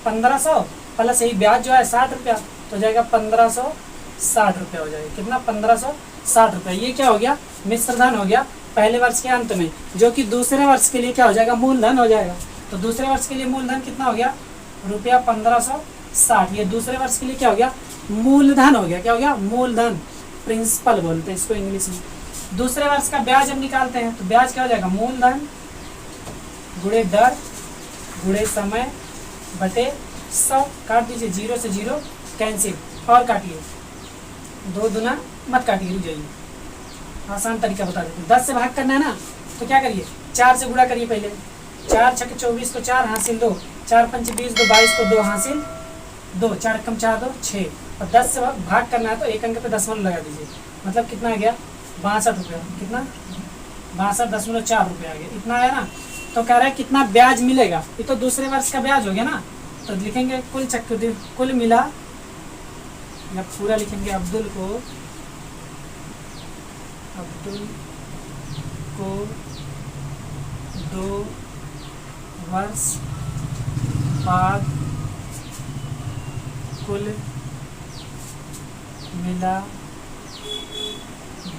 1500 प्लस यही ब्याज जो है 60 रुपया, तो हो जाएगा 1560 रुपया हो जाएगा। कितना, 1560 रुपया। ये क्या हो गया, मिश्र धन हो गया। पहले वर्ष के अंत में, जो कि दूसरे वर्ष के लिए क्या हो जाएगा, मूलधन हो जाएगा। तो दूसरे वर्ष के लिए मूलधन कितना हो गया, रुपया 1560। ये दूसरे वर्ष के लिए क्या हो गया, मूलधन हो गया। क्या हो गया, मूलधन, प्रिंसिपल बोलते हैं इसको इंग्लिश में। दूसरे वर्ष का ब्याज हम निकालते हैं तो ब्याज क्या हो जाएगा, मूलधन गुणे दर गुणे समय बटे 100। काट दीजिए, 0 से 0 कैंसिल, और काटिए, 2 दूना मत काटिए, रुक जाइए, आसान तरीका बता देते हैं। 10 से भाग करना है ना, तो क्या करिए, 4 से गुणा करिए पहले। 4 छक 24 तो 4 हासिल 2, 4 पंच 20 2 22 तो 2 हासिल 2, 4 कम 4 2 6। और 10 से भाग करना है तो एक अंक पे दशमलव लगा दीजिए, मतलब कितना आ गया, 62 रुपया। कितना, 62.4 रुपये आ गया, इतना आया ना। तो कह रहा है कितना ब्याज मिलेगा, ये तो दूसरे वर्ष का ब्याज हो गया ना। तो लिखेंगे कुल चक्रवृद्धि, कुल मिला, या पूरा लिखेंगे, अब्दुल को 2 वर्ष बाद कुल मिला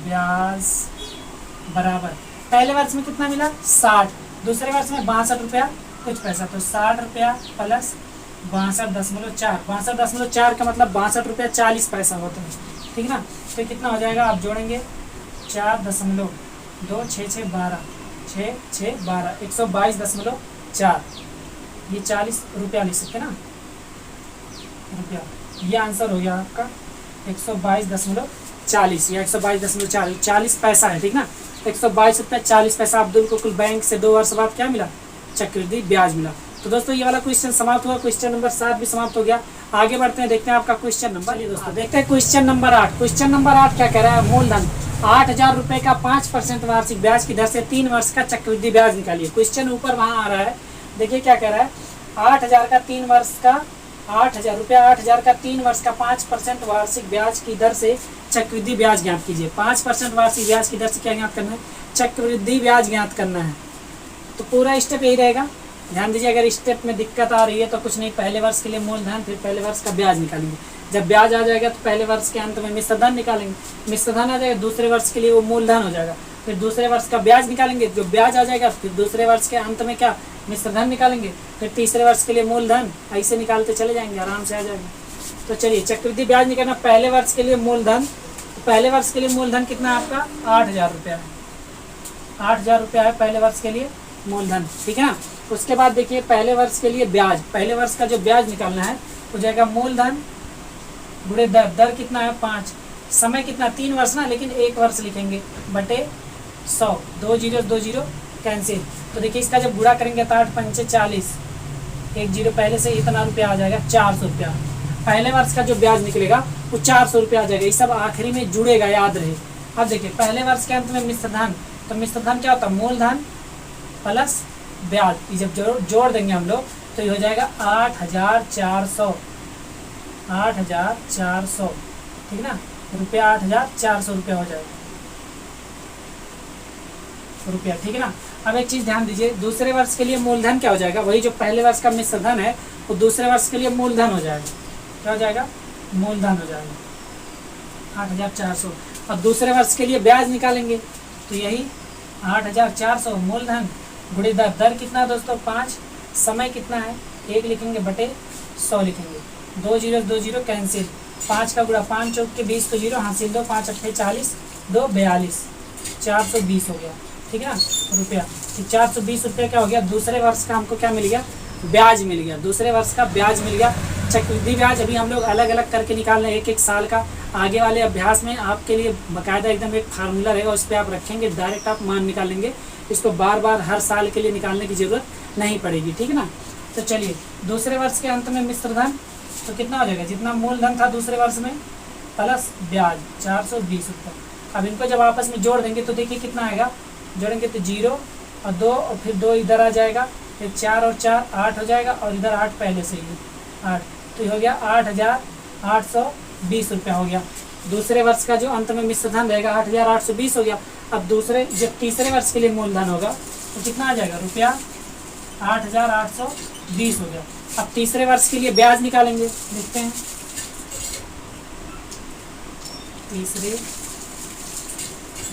ब्याज बराबर, पहले वर्ष में कितना मिला 60, दूसरे वर्ष में 62 रुपया कुछ पैसा, तो 60 रुपया प्लस 62.4, 62.4 का मतलब 62 रुपया 40 पैसा होता है, ठीक ना। तो कितना हो जाएगा, आप जोड़ेंगे 4.2 6 6 12 6 6 12 122.4, ये 40 रुपया लिख सकते ना रुपया। ये आंसर हो गया आपका 122.40 या 122.4, 40 पैसा है, ठीक ना। 122 रुपया 40 पैसा अब्दुल को कुल बैंक से 2 वर्ष बाद क्या मिला, चक्रवृद्धि ब्याज मिला। तो दोस्तों ये वाला क्वेश्चन समाप्त हुआ, क्वेश्चन नंबर 7 भी समाप्त हो गया। आगे बढ़ते हैं, देखते हैं आपका क्वेश्चन नंबर। ये दोस्तों देखते हैं क्वेश्चन नंबर 8। क्वेश्चन नंबर 8 क्या कह रहा है, मूलधन 8000 रुपये का 5% वार्षिक ब्याज की दर से 3 वर्ष का चक्रवृद्धि ब्याज निकालिए। क्वेश्चन ऊपर वहाँ आ रहा है, देखिए क्या कह रहा है, 8000 का 3 वर्ष का 8000 रुपया, 8000 का 3 वर्ष का 5% वार्षिक ब्याज की दर से चक्रवृद्धि ब्याज ज्ञात कीजिए। 5% वार्षिक ब्याज की दर से क्या ज्ञात करना है, चक्रवृद्धि ब्याज ज्ञात करना है। तो पूरा स्टेप यही रहेगा, ध्यान दीजिए। अगर स्टेप में दिक्कत आ रही है तो कुछ नहीं, पहले वर्ष के लिए मूलधन, फिर पहले वर्ष का ब्याज निकालेंगे। जब ब्याज आ जाएगा तो पहले वर्ष के अंत में मिश्रधन निकालेंगे, मिश्रधन आ जाएगा दूसरे वर्ष के लिए वो मूलधन हो जाएगा, फिर दूसरे वर्ष का ब्याज निकालेंगे, जो ब्याज आ जाएगा फिर दूसरे वर्ष के अंत में क्या, मिश्रधन निकालेंगे, फिर तीसरे वर्ष के लिए मूलधन, ऐसे निकालते चले जाएंगे, आराम से आ जाएगा। तो चलिए चक्रवृद्धि ब्याज निकालना, पहले वर्ष के लिए मूलधन, पहले वर्ष के लिए मूलधन कितना है आपका 8000 रुपया है, 8000 रुपया है पहले वर्ष के लिए मूलधन, ठीक है ना। उसके बाद देखिए पहले वर्ष के लिए ब्याज, पहले वर्ष का जो ब्याज निकालना है हो जाएगा मूलधन गुणे दर, दर कितना है 5, समय कितना 3 वर्ष ना, लेकिन 1 वर्ष लिखेंगे बटे 100, 2 0 2 0 कैंसिल। तो देखिए इसका जब गुणा करेंगे तो 8 पंचे 40, 1 0 पहले से इतना रुपया आ जाएगा 400 रुपया। पहले वर्ष का जो ब्याज निकलेगा वो 400 रुपया आ जाएगा, ये सब आखिरी में जुड़ेगा, याद रहे। अब देखिए पहले वर्ष के अंत में मिश्रधन, तो मिश्रधन क्या होता है, मूलधन प्लस ब्याज, ये जब जोड़ देंगे हम लोग तो ये हो जाएगा 8400, 8400, ठीक ना, रुपया 8400 रुपया हो जाएगा रुपया, ठीक है ना। अब एक चीज़ ध्यान दीजिए, दूसरे वर्ष के लिए मूलधन क्या हो जाएगा, वही जो पहले वर्ष का मिश्रधन है वो दूसरे वर्ष के लिए मूलधन हो जाएगा, क्या हो जाएगा, मूलधन हो जाएगा 8400। और दूसरे वर्ष के लिए ब्याज निकालेंगे तो यही 8400 मूलधन गुणे दर, दर कितना है दोस्तों 5, समय कितना है 1 लिखेंगे बटे 100 लिखेंगे, 2 0 2 0 कैंसिल, 5 का गुणा 5 चौक के 20 तो 0 हासिल 2, 5 अट्ठे 40 2 42, 420 हो गया, ठीक है ना रुपया। तो 420 रुपया क्या हो गया, दूसरे वर्ष का हमको क्या मिल गया, ब्याज मिल गया, दूसरे वर्ष का ब्याज मिल गया। चक्रवृद्धि ब्याज अभी हम लोग अलग अलग करके निकाल रहे हैं, एक एक साल का। आगे वाले अभ्यास में आपके लिए बाकायदा एकदम एक फार्मूला रहेगा, उस पर आप रखेंगे, डायरेक्ट आप मान निकालेंगे, इसको बार बार हर साल के लिए निकालने की ज़रूरत नहीं पड़ेगी, ठीक है ना। तो चलिए दूसरे वर्ष के अंत में मिश्रधन तो कितना हो जाएगा, जितना मूलधन था दूसरे वर्ष में प्लस ब्याज 420 रुपये। अब इनको जब आपस में जोड़ देंगे तो देखिए कितना आएगा, जोड़ेंगे तो 0 और 2 और फिर 2 इधर आ जाएगा, फिर 4 और 4 8 हो जाएगा, और इधर 8 पहले से ही 8, तो ये हो गया 8820 रुपया हो गया। दूसरे वर्ष का जो अंत में मिश्रधन रहेगा 8820 हो गया। अब दूसरे जब तीसरे वर्ष के लिए मूलधन होगा तो कितना आ जाएगा, रुपया 8820 हो गया। अब तीसरे वर्ष के लिए ब्याज निकालेंगे, देखते हैं तीसरे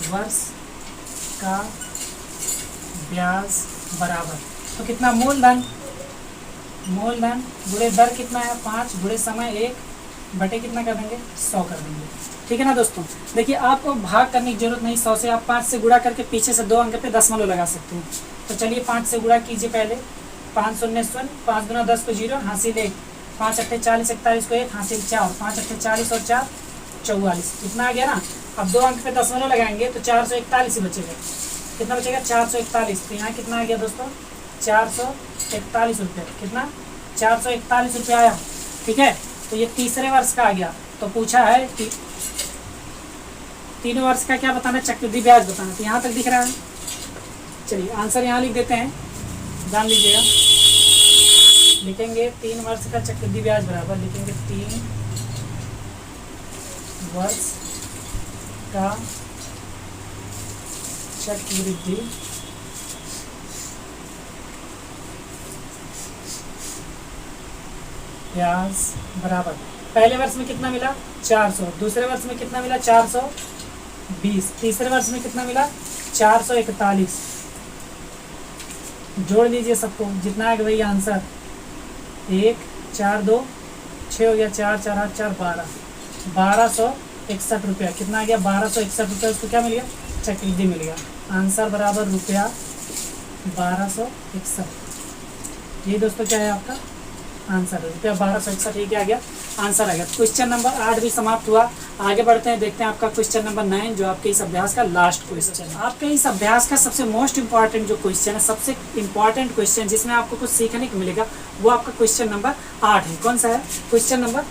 वर्ष का ब्याज बराबर, तो कितना मूलधन गुणे दर कितना है 5 गुणे समय 1 बटे कितना कर देंगे 100 कर देंगे। ठीक है ना दोस्तों। देखिए आपको भाग करने की जरूरत नहीं, 100 से आप 5 से गुणा करके पीछे से 2 अंक पे दशमलव लगा सकते हैं। तो चलिए 5 से गुणा कीजिए पहले, 5 शून्य शून्य, 5 गुना 10 को 0 हासिल 1, 5 अट्ठे 40 41 को 1 हासिल 4, 5 अट्ठे 40 और 4 44, इतना आ गया ना। अब 2 अंक पे दशमलव लगाएंगे तो 441 ही बचेगा। कितना बचेगा 441। तो यहाँ कितना आ गया दोस्तों 441 रुपये, कितना 441 रुपये आया। ठीक है, तो ये तीसरे वर्ष का आ गया। तो पूछा है कि तीनों वर्ष का क्या बताना है, चक्रवृद्धि ब्याज बताना। तो यहाँ तक दिख रहा है। चलिए आंसर यहाँ लिख देते हैं, जान लीजिएगा। लिखेंगे 3 वर्ष का चक्रवृद्धि ब्याज बराबर, लिखेंगे 3 वर्ष का चक्रवृद्धि ब्याज बराबर, पहले वर्ष में कितना मिला 400, दूसरे वर्ष में कितना मिला 420, तीसरे वर्ष में कितना मिला 441। जोड़ लीजिए सबको, जितना है वही आंसर। 1 4 2 6 हो गया, 4 4 8 4 12, 1261 रुपया। कितना आ गया 1261 रुपया। उसको क्या मिल गया चक्रवृद्धि मिल गया। आंसर बराबर रुपया 1261। ये दोस्तों क्या है आपका आंसर, रुपया 1261। ठीक है, आ गया आंसर आ गया। क्वेश्चन नंबर 8 भी समाप्त हुआ। आगे बढ़ते हैं, देखते हैं आपका क्वेश्चन नंबर 9 जो आपके इस अभ्यास का लास्ट क्वेश्चन है। आपके इस अभ्यास का सबसे मोस्ट इंपॉर्टेंट जो क्वेश्चन है, सबसे इंपॉर्टेंट क्वेश्चन जिसमें आपको कुछ सीखने को मिलेगा, वो आपका क्वेश्चन नंबर 8 है। कौन सा है क्वेश्चन नंबर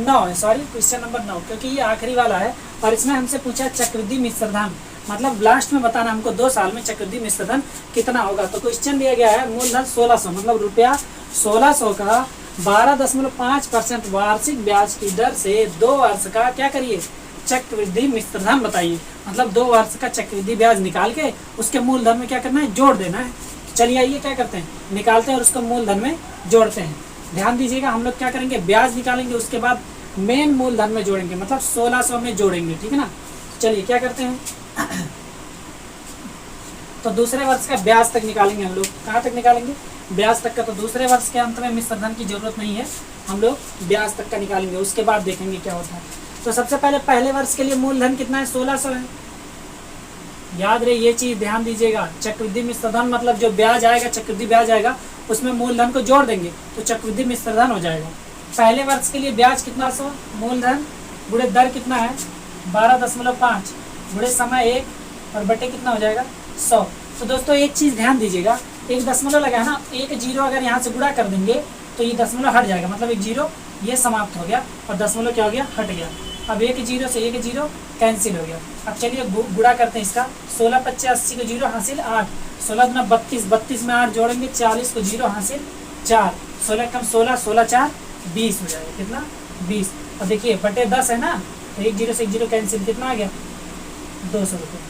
9 है, सॉरी क्वेश्चन नंबर 9, क्योंकि ये आखिरी वाला है। और इसमें हमसे पूछा चक्रवृद्धि मिश्र धन, मतलब लास्ट में बताना हमको 2 साल में चक्रवृद्धि मिश्र धन कितना होगा। तो क्वेश्चन दिया गया है मूलधन 1600, मतलब रुपया 1600 का 12.5% वार्षिक ब्याज की दर से 2 वर्ष का क्या करिए चक्रवृद्धि मिश्र धन बताइए। मतलब 2 वर्ष का चक्रवृद्धि ब्याज निकाल के उसके मूलधन में क्या करना है जोड़ देना है। चलिए आइए क्या करते हैं, निकालते हैं और उसको मूलधन में जोड़ते हैं। ध्यान दीजिएगा, हम लोग क्या करेंगे ब्याज निकालेंगे, उसके बाद मेन मूलधन में जोड़ेंगे, मतलब 1600 में जोड़ेंगे। ठीक है ना। चलिए क्या करते हैं तो दूसरे वर्ष का ब्याज तक निकालेंगे हम लोग। कहाँ तक निकालेंगे ब्याज तक का। तो दूसरे वर्ष के अंत में मिश्र धन की जरूरत नहीं है, हम लोग ब्याज तक का निकालेंगे, उसके बाद देखेंगे क्या होता है। तो सबसे पहले पहले वर्ष के लिए मूलधन कितना है 1600 है। याद रहे ये चीज, ध्यान दीजिएगा। चक्रवृद्धि मिश्र धन मतलब जो ब्याज आएगा चक्रवृद्धि ब्याज आएगा उसमें मूलधन को जोड़ देंगे तो चक्रवृद्धि मिश्र धन हो जाएगा। पहले वर्ष के लिए ब्याज कितना 100, मूलधन गुणे दर कितना है 12.5 गुणे समय 1 और बटे कितना हो जाएगा 100। तो दोस्तों एक चीज ध्यान दीजिएगा, एक दशमलव लगा है ना, एक जीरो अगर यहाँ से गुणा कर देंगे तो ये दशमलव हट जाएगा, मतलब एक जीरो ये समाप्त हो गया और दशमलव क्या हो गया हट गया। अब एक जीरो से एक जीरो कैंसिल हो गया। अब चलिए गुणा करते हैं इसका। 16 25 80 को जीरो हासिल 8, 16 गुना 32, 32 में 8 जोड़ेंगे 40 को जीरो हासिल 4, 16 कम 16, 16 4 20 हो जाएगा। कितना 20। और देखिए बटे 10 है ना, तो एक जीरो से एक जीरो कैंसिल, कितना आ गया 200 रुपये।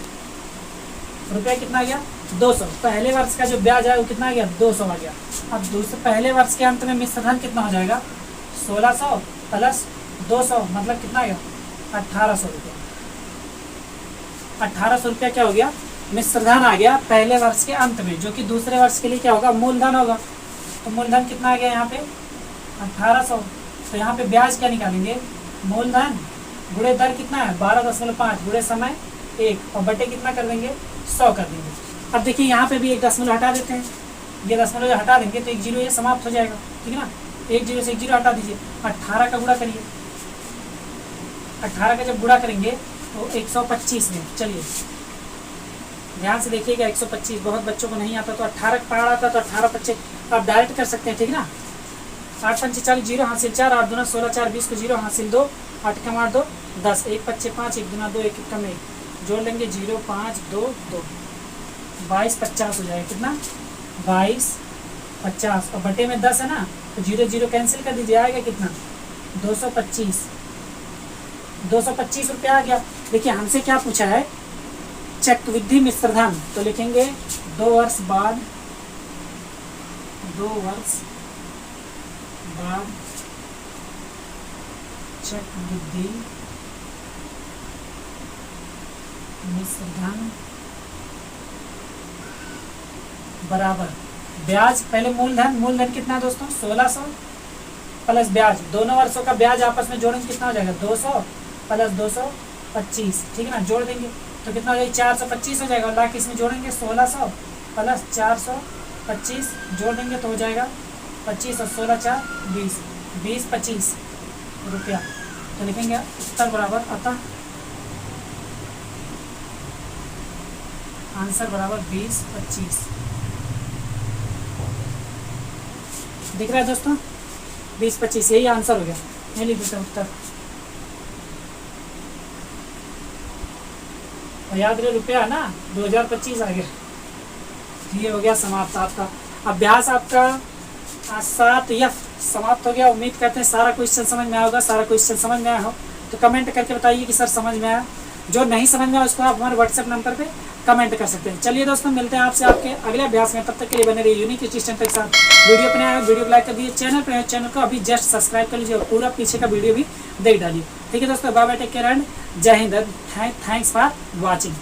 रुपया कितना आ गया 200। पहले वर्ष का जो ब्याज है वो कितना आ गया 200 आ गया। अब दूसरे पहले वर्ष के अंत में मिश्र धन कितना हो जाएगा 1600 प्लस 200 मतलब कितना आ गया 1800 रुपया। 1800 रुपया क्या हो गया मिश्र धन आ गया पहले वर्ष के अंत में, जो कि दूसरे वर्ष के लिए क्या होगा मूलधन होगा। तो मूलधन कितना आ गया यहाँ पे 1800। तो यहाँ पे ब्याज क्या निकालेंगे मूलधन गुणे दर कितना है 12.5 गुणे समय 1 और बटे कितना कर देंगे 100 कर देंगे। अब देखिए यहाँ पे भी एक दशमलव हटा देते हैं, ये दशमलव जो हटा देंगे तो एक जीरो ये समाप्त हो जाएगा। ठीक है ना, एक जीरो से एक जीरो हटा दीजिए, 18 का गुणा करिए। 18 का जब गुणा करेंगे तो 125 में, चलिए ध्यान से देखिएगा 125 बहुत बच्चों को नहीं आता, तो 18 का पहाड़ आता तो 18 25 आप डायरेक्ट कर सकते हैं। ठीक है ना, 8 5 40 जीरो हासिल 4, 8 दूना 16 4 20 को जीरो हासिल 2, 8 कम 8 2 10, 1 5 5 1 दूना 2 1 कम 1 जोड़ लेंगे 0 5 2 2 22 50 हो जाएगा। कितना 22 50 और बटे में 10 है ना, तो जीरो जीरो कैंसिल कर दीजिए, आएगा कितना 225 रुपया आ गया। देखिए हमसे क्या पूछा है चक्रवृद्धि मिश्र धन, तो लिखेंगे 2 वर्ष बाद चक्रवृद्धि मिश्र धन बराबर ब्याज, पहले मूलधन, मूलधन कितना है दोस्तों 1600 प्लस ब्याज, दोनों वर्षों का ब्याज आपस में जोड़ेंगे कितना हो जाएगा 200 प्लस 225, ठीक है ना, जोड़ देंगे तो कितना हो जाएगा 425 हो जाएगा, और लाख इसमें जोड़ेंगे 1600 प्लस 425 जोड़ देंगे तो हो जाएगा 25 और 16 4 20, 20-25 रुपया। तो लिखेंगे उत्तर बराबर अतः आंसर बराबर 20-25। दिख रहा है दोस्तों 20-25 यही आंसर हो गया। ये लिख देते हैं उत्तर, और याद रहे रुपया ना 2025 आ गया। ये हो गया समाप्त आपका अभ्यास, आपका 7F समाप्त हो गया। उम्मीद करते हैं सारा क्वेश्चन समझ में आया होगा। सारा क्वेश्चन समझ में आया हो तो कमेंट करके बताइए कि सर समझ में आया। जो नहीं समझ में आया उसको आप हमारे व्हाट्सएप नंबर पे कमेंट कर सकते हैं। चलिए दोस्तों मिलते हैं आपसे आपके अगले अभ्यास में, तब तक के लिए बने रहिए यूनिक स्टेशन के साथ। वीडियो पर आया वीडियो को लाइक कर दिए, चैनल पर चैनल को अभी जस्ट सब्सक्राइब कर लीजिए और पूरा पीछे का वीडियो भी देख डालिए। ठीक है दोस्तों, bye bye, take care and जय हिंद। Thanks for watching.